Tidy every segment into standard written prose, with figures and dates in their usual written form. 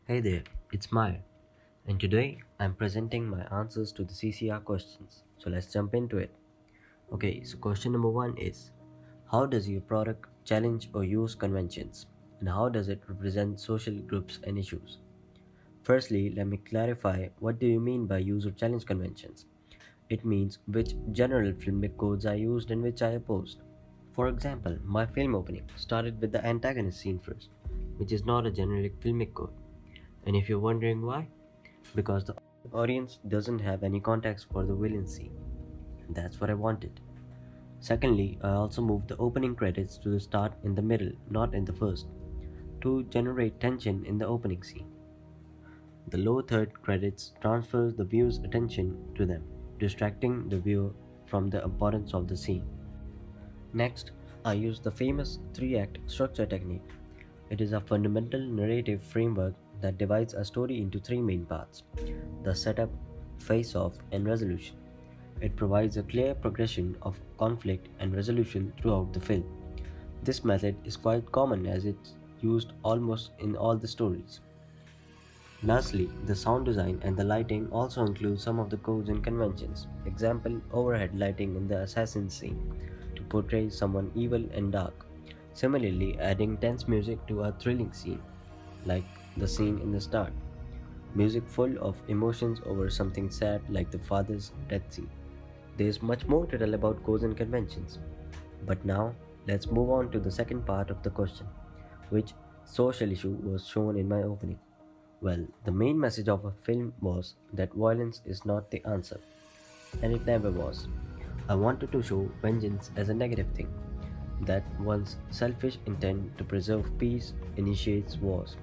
Hey there, it's Meyer, and today I'm presenting my answers to the CCR questions. So let's jump into it. Okay, so question number one is: how does your product challenge or use conventions? And how does it represent social groups and issues? Firstly, let me clarify what do you mean by use or challenge conventions? It means which general filmic codes are used and which are opposed. For example, my film opening started with the antagonist scene first, which is not a generic filmic code. And if you're wondering why, because the audience doesn't have any context for the villain scene. And that's what I wanted. Secondly, I also moved the opening credits to the start in the middle, not in the first, to generate tension in the opening scene. The low third credits transfers the viewer's attention to them, distracting the viewer from the importance of the scene. Next, I use the famous 3-act structure technique. It is a fundamental narrative framework that divides a story into three main parts: the setup, face off, and resolution. It provides a clear progression of conflict and resolution throughout the film. This method is quite common as it's used almost in all the stories. Lastly, the sound design and the lighting also include some of the codes and conventions. Example: overhead lighting in the assassin scene to portray someone evil and dark. Similarly, adding tense music to a thrilling scene, like the scene in the start. Music full of emotions over something sad like the father's death scene. There's much more to tell about codes and conventions. But now, let's move on to the second part of the question: which social issue was shown in my opening? Well, the main message of a film was that violence is not the answer, and it never was. I wanted to show vengeance as a negative thing, that one's selfish intent to preserve peace initiates wars,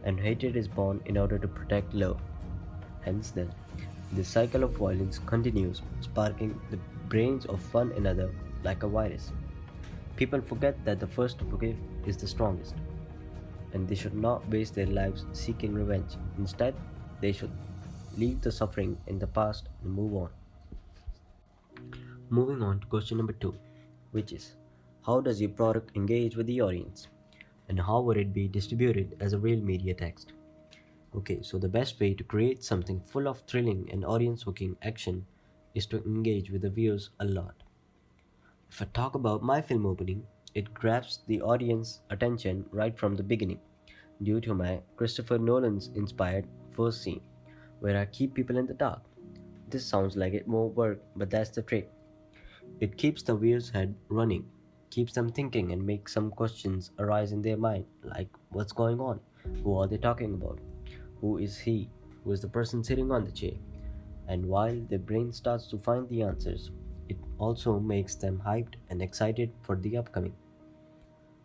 and hatred is born in order to protect love. Hence, then, this cycle of violence continues, sparking the brains of one another like a virus. People forget that the first to forgive is the strongest, and they should not waste their lives seeking revenge. Instead, they should leave the suffering in the past and move on. Moving on to question number two, which is: how does your product engage with the audience? And how would it be distributed as a real media text? Okay, so the best way to create something full of thrilling and audience hooking action is to engage with the viewers a lot. If I talk about my film opening, it grabs the audience attention right from the beginning due to my Christopher Nolan's inspired first scene, where I keep people in the dark. This sounds like it more work, but that's the trick. It keeps the viewer's head running, keeps them thinking, and makes some questions arise in their mind, like what's going on? Who are they talking about? Who is he? Who is the person sitting on the chair? And while their brain starts to find the answers, it also makes them hyped and excited for the upcoming.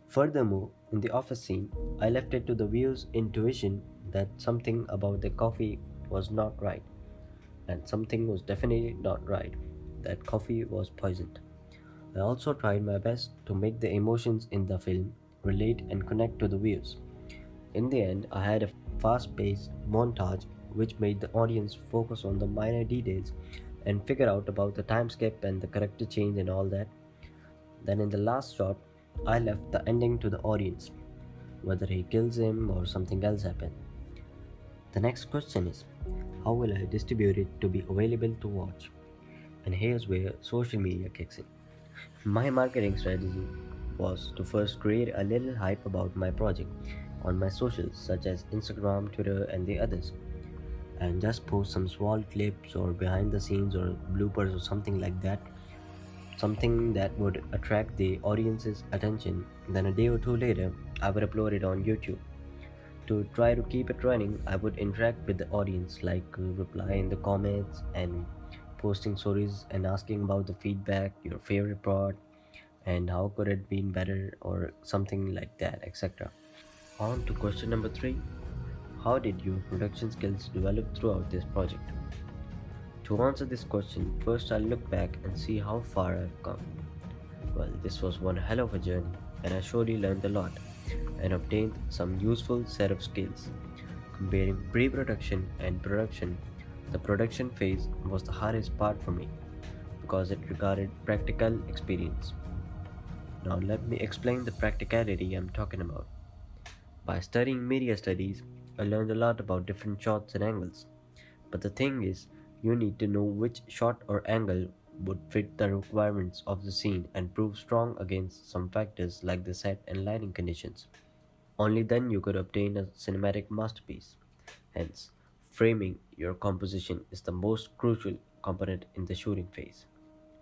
Furthermore, in the office scene, I left it to the viewer's intuition that something about the coffee was not right, and something was definitely not right. That coffee was poisoned. I also tried my best to make the emotions in the film relate and connect to the viewers. In the end, I had a fast paced montage which made the audience focus on the minor details and figure out about the time skip and the character change and all that. Then, in the last shot, I left the ending to the audience, whether he kills him or something else happens. The next question is: how will I distribute it to be available to watch? And here's where social media kicks in. My marketing strategy was to first create a little hype about my project on my socials such as Instagram, Twitter, and the others, and just post some small clips or behind the scenes or bloopers or something like that, something that would attract the audience's attention. Then a day or two later, I would upload it on YouTube. To try to keep it running, I would interact with the audience, like reply in the comments and posting stories and asking about the feedback, your favorite part, and how could it been better or something like that, etc. On to question number three: how did your production skills develop throughout this project? To answer this question, first I'll look back and see how far I've come. Well, this was one hell of a journey, and I surely learned a lot and obtained some useful set of skills. Comparing pre production and production, the production phase was the hardest part for me because it regarded practical experience. Now, let me explain the practicality I'm talking about. By studying media studies, I learned a lot about different shots and angles. But the thing is, you need to know which shot or angle would fit the requirements of the scene and prove strong against some factors like the set and lighting conditions. Only then you could obtain a cinematic masterpiece. Hence, framing your composition is the most crucial component in the shooting phase.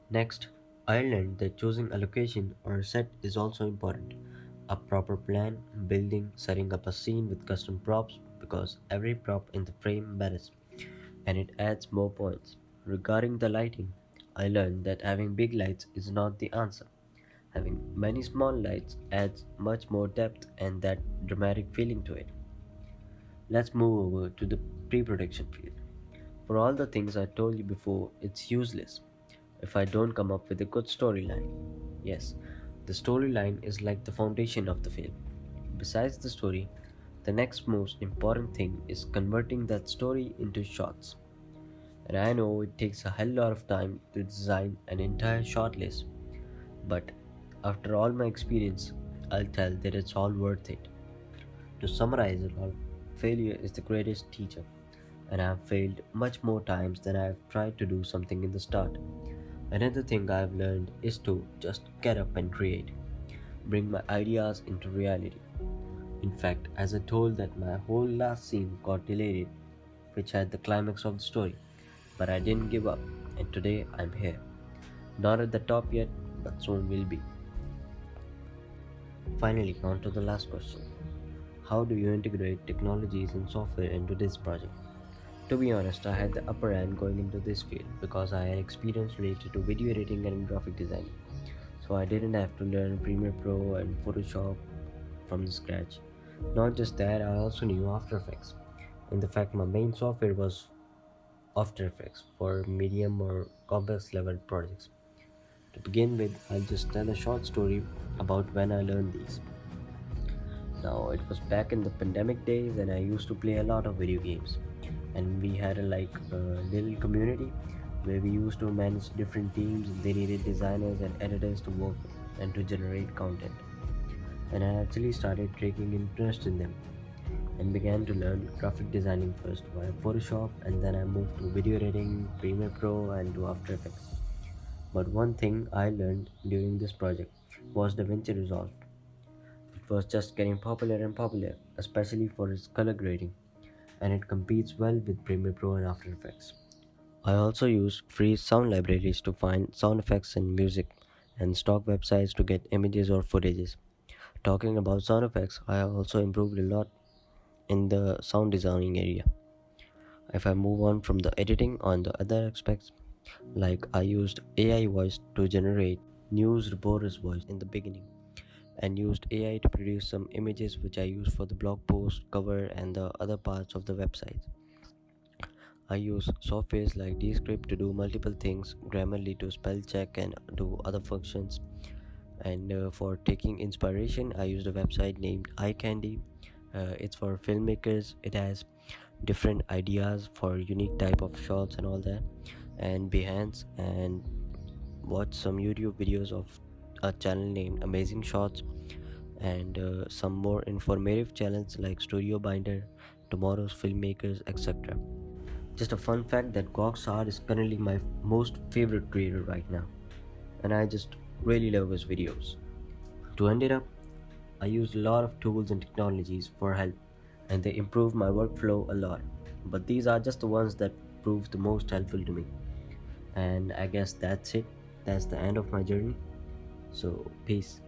Next, I learned that choosing a location or a set is also important. A proper plan, building, setting up a scene with custom props because every prop in the frame matters and it adds more points. Regarding the lighting, I learned that having big lights is not the answer. Having many small lights adds much more depth and that dramatic feeling to it. Let's move over to the pre production field. For all the things I told you before, it's useless if I don't come up with a good storyline. Yes, the storyline is like the foundation of the film. Besides the story, the next most important thing is converting that story into shots. And I know it takes a hell lot of time to design an entire shot list, but after all my experience, I'll tell that it's all worth it. To summarize it all, failure is the greatest teacher, and I have failed much more times than I have tried to do something in the start. Another thing I have learned is to just get up and create, bring my ideas into reality. In fact, as I told that my whole last scene got delayed, which had the climax of the story, but I didn't give up, and today I'm here. Not at the top yet, but soon will be. Finally, on to the last question. How do you integrate technologies and software into this project? To be honest, I had the upper hand going into this field because I had experience related to video editing and graphic design. So I didn't have to learn Premiere Pro and Photoshop from the scratch. Not just that, I also knew After Effects. In fact, my main software was After Effects for medium or complex level projects. To begin with, I'll just tell a short story about when I learned these. Now, it was back in the pandemic days, and I used to play a lot of video games. And we had a little community where we used to manage different teams. They needed designers and editors to work with and to generate content. And I actually started taking interest in them and began to learn graphic designing first via Photoshop, and then I moved to video editing, Premiere Pro, and to After Effects. But one thing I learned during this project was DaVinci Resolve. It was just getting popular and popular, especially for its color grading, and it competes well with Premiere Pro and After Effects. I also used free sound libraries to find sound effects and music, and stock websites to get images or footages. Talking about sound effects, I also improved a lot in the sound designing area. If I move on from the editing on the other aspects, like I used AI voice to generate news reporters voice in the beginning and used AI to produce some images which I used for the blog post, cover and the other parts of the website. I use softwares like Descript to do multiple things, Grammarly to spell check and do other functions. And for taking inspiration, I used a website named iCandy. It's for filmmakers. It has different ideas for unique type of shots and all that. And Behance, and watch some YouTube videos of a channel named Amazing Shots, and some more informative channels like Studio Binder, Tomorrow's Filmmakers, etc. Just a fun fact that Goxar is currently my most favorite creator right now, and I just really love his videos. To end it up, I used a lot of tools and technologies for help, and they improved my workflow a lot. But these are just the ones that proved the most helpful to me. And I guess that's it. That's the end of my journey. So, peace.